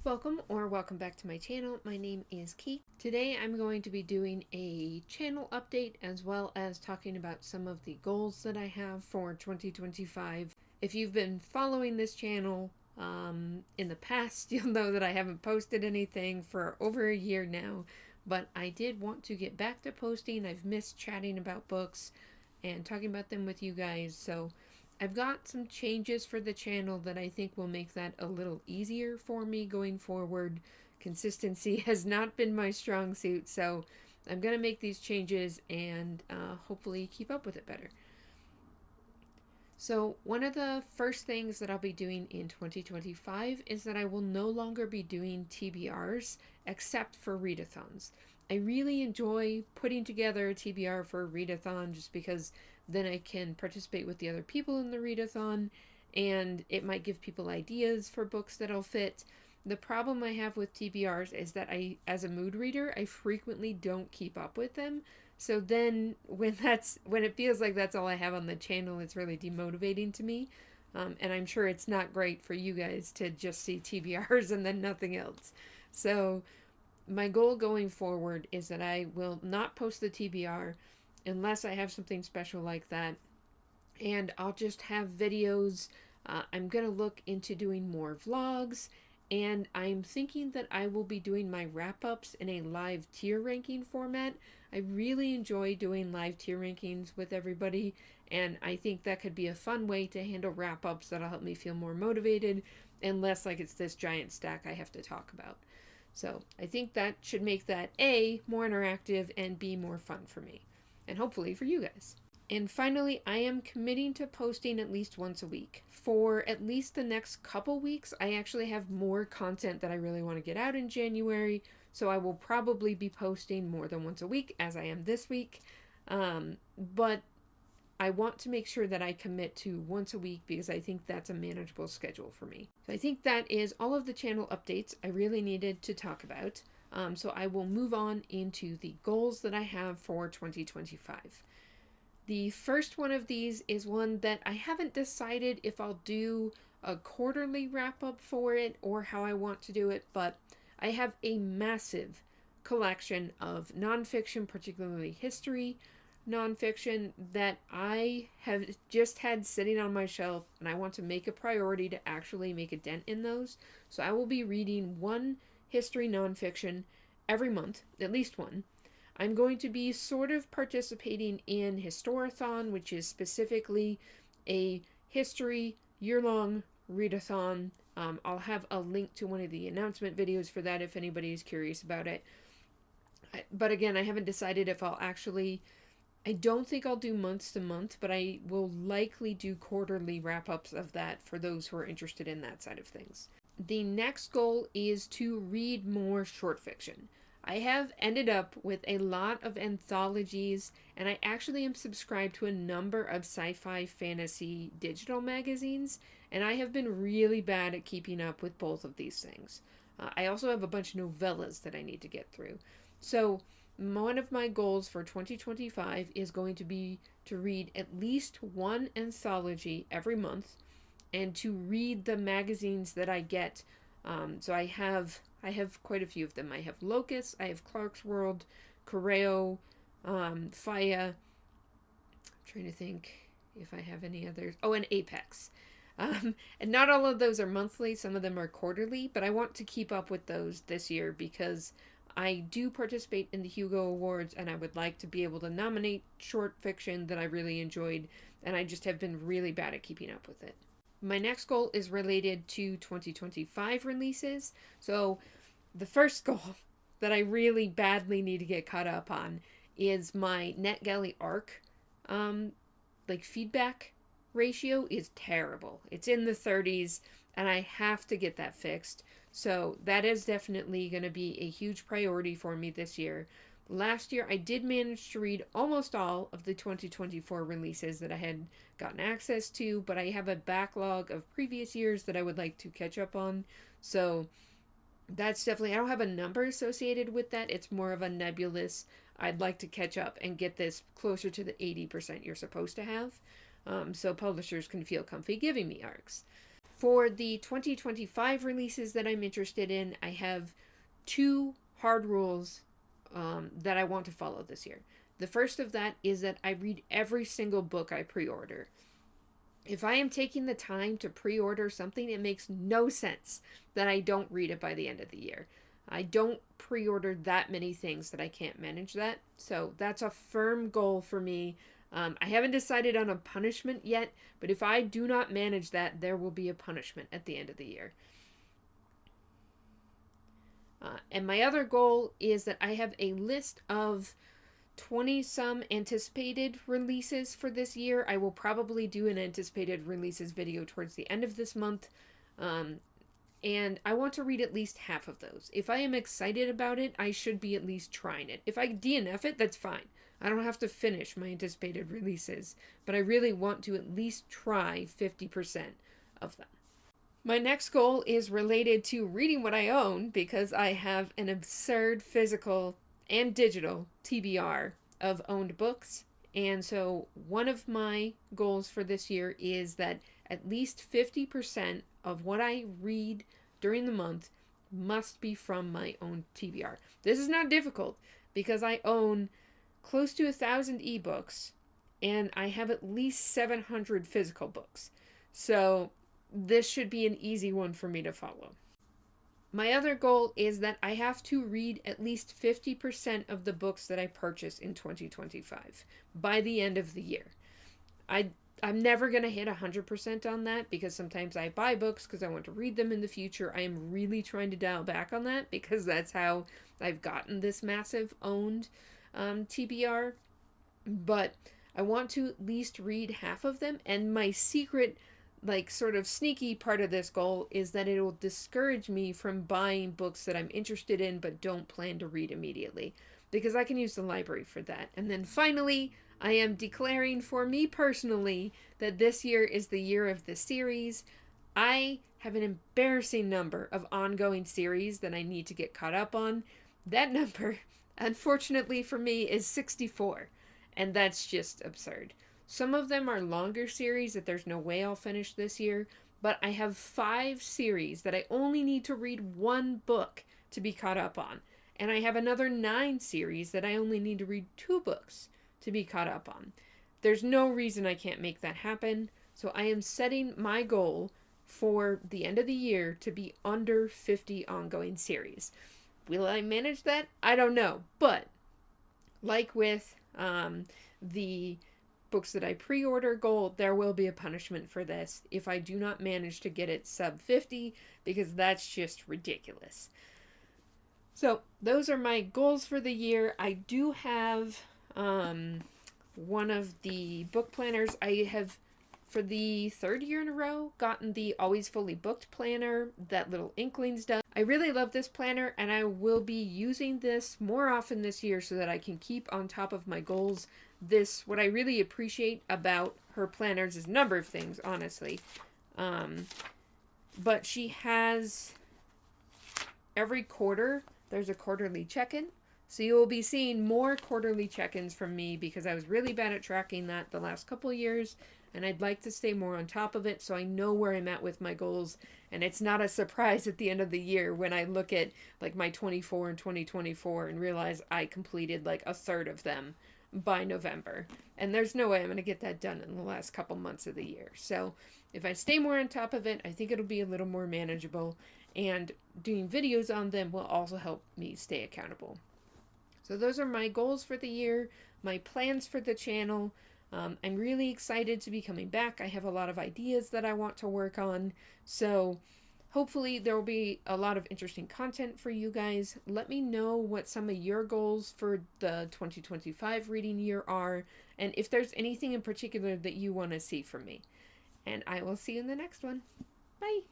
Welcome back to my channel. My name is Keith. Today I'm going to be doing a channel update as well as talking about some of the goals that I have for 2025. If you've been following this channel in the past, you'll know that I haven't posted anything for over a year now, but I did want to get back to posting. I've missed chatting about books and talking about them with you guys, so I've got some changes for the channel that I think will make that a little easier for me going forward. Consistency has not been my strong suit, so I'm going to make these changes and hopefully keep up with it better. So one of the first things that I'll be doing in 2025 is that I will no longer be doing TBRs except for readathons. I really enjoy putting together a TBR for a readathon just because then I can participate with the other people in the readathon and it might give people ideas for books that'll fit. The problem I have with TBRs is that as a mood reader, I frequently don't keep up with them. So then when it feels like that's all I have on the channel, it's really demotivating to me. And I'm sure it's not great for you guys to just see TBRs and then nothing else. So my goal going forward is that I will not post the TBR unless I have something special like that. And I'll just have videos. I'm going to look into doing more vlogs. And I'm thinking that I will be doing my wrap-ups in a live tier ranking format. I really enjoy doing live tier rankings with everybody, and I think that could be a fun way to handle wrap-ups that'll help me feel more motivated and less like it's this giant stack I have to talk about. So I think that should make that A, more interactive, and B, more fun for me, and hopefully for you guys. And finally, I am committing to posting at least once a week. For at least the next couple weeks, I actually have more content that I really want to get out in January, so I will probably be posting more than once a week, as I am this week. But I want to make sure that I commit to once a week because I think that's a manageable schedule for me. So I think that is all of the channel updates I really needed to talk about. So I will move on into the goals that I have for 2025. The first one of these is one that I haven't decided if I'll do a quarterly wrap-up for it or how I want to do it, but I have a massive collection of nonfiction, particularly history nonfiction, that I have just had sitting on my shelf, and I want to make a priority to actually make a dent in those. So I will be reading one history nonfiction every month, at least one. I'm going to be sort of participating in Historathon, which is specifically a history year-long readathon. I'll have a link to one of the announcement videos for that if anybody is curious about it. But again, I haven't decided if I'll actually... I don't think I'll do month to month, but I will likely do quarterly wrap-ups of that for those who are interested in that side of things. The next goal is to read more short fiction. I have ended up with a lot of anthologies, and I actually am subscribed to a number of sci-fi fantasy digital magazines, and I have been really bad at keeping up with both of these things. I also have a bunch of novellas that I need to get through. So one of my goals for 2025 is going to be to read at least one anthology every month and to read the magazines that I get. So I have quite a few of them. I have Locus, I have Clark's World, Correo, Faya. I'm trying to think if I have any others. Oh, and Apex. And not all of those are monthly. Some of them are quarterly, but I want to keep up with those this year because I do participate in the Hugo Awards, and I would like to be able to nominate short fiction that I really enjoyed, and I just have been really bad at keeping up with it. My next goal is related to 2025 releases. So the first goal that I really badly need to get caught up on is my NetGalley ARC feedback ratio is terrible. It's in the 30s, and I have to get that fixed. So that is definitely going to be a huge priority for me this year. Last year, I did manage to read almost all of the 2024 releases that I had gotten access to, but I have a backlog of previous years that I would like to catch up on. So that's definitely, I don't have a number associated with that. It's more of a nebulous, I'd like to catch up and get this closer to the 80% you're supposed to have. So publishers can feel comfy giving me ARCs. For the 2025 releases that I'm interested in, I have 2 hard rules that I want to follow this year. The first of that is that I read every single book I pre-order. If I am taking the time to pre-order something, it makes no sense that I don't read it by the end of the year. I don't pre-order that many things that I can't manage that. So that's a firm goal for me. I haven't decided on a punishment yet, but if I do not manage that, there will be a punishment at the end of the year. And my other goal is that I have a list of 20 some anticipated releases for this year. I will probably do an anticipated releases video towards the end of this month. And I want to read at least half of those. If I am excited about it, I should be at least trying it. If I DNF it, that's fine. I don't have to finish my anticipated releases, but I really want to at least try 50% of them. My next goal is related to reading what I own, because I have an absurd physical and digital TBR of owned books. And so one of my goals for this year is that at least 50% of what I read during the month must be from my own TBR. This is not difficult because I own close to 1,000 ebooks and I have at least 700 physical books. So this should be an easy one for me to follow. My other goal is that I have to read at least 50% of the books that I purchase in 2025 by the end of the year. I'm never going to hit 100% on that because sometimes I buy books because I want to read them in the future. I am really trying to dial back on that because that's how I've gotten this massive owned TBR. But I want to at least read half of them. And my secret, sort of sneaky part of this goal is that it will discourage me from buying books that I'm interested in but don't plan to read immediately, because I can use the library for that. And then finally, I am declaring for me personally that this year is the year of the series. I have an embarrassing number of ongoing series that I need to get caught up on. That number, unfortunately for me, is 64, and that's just absurd. Some of them are longer series that there's no way I'll finish this year, but I have 5 series that I only need to read 1 book to be caught up on. And I have another 9 series that I only need to read 2 books to be caught up on. There's no reason I can't make that happen. So I am setting my goal for the end of the year to be under 50 ongoing series. Will I manage that? I don't know. But like with the books that I pre-order goal, there will be a punishment for this if I do not manage to get it sub 50, because that's just ridiculous. So those are my goals for the year. I do have one of the book planners. I have, for the 3rd year in a row, gotten the Always Fully Booked planner that Little Inklings does. I really love this planner, and I will be using this more often this year so that I can keep on top of my goals. What I really appreciate about her planners is a number of things, honestly. But she has, every quarter, there's a quarterly check-in. So you will be seeing more quarterly check-ins from me because I was really bad at tracking that the last couple of years, and I'd like to stay more on top of it so I know where I'm at with my goals, and it's not a surprise at the end of the year when I look at my 24 and 2024 and realize I completed a third of them by November. And there's no way I'm going to get that done in the last couple months of the year. So if I stay more on top of it, I think it'll be a little more manageable, and doing videos on them will also help me stay accountable. So those are my goals for the year, my plans for the channel. I'm really excited to be coming back. I have a lot of ideas that I want to work on. So hopefully there will be a lot of interesting content for you guys. Let me know what some of your goals for the 2025 reading year are, and if there's anything in particular that you want to see from me. And I will see you in the next one. Bye!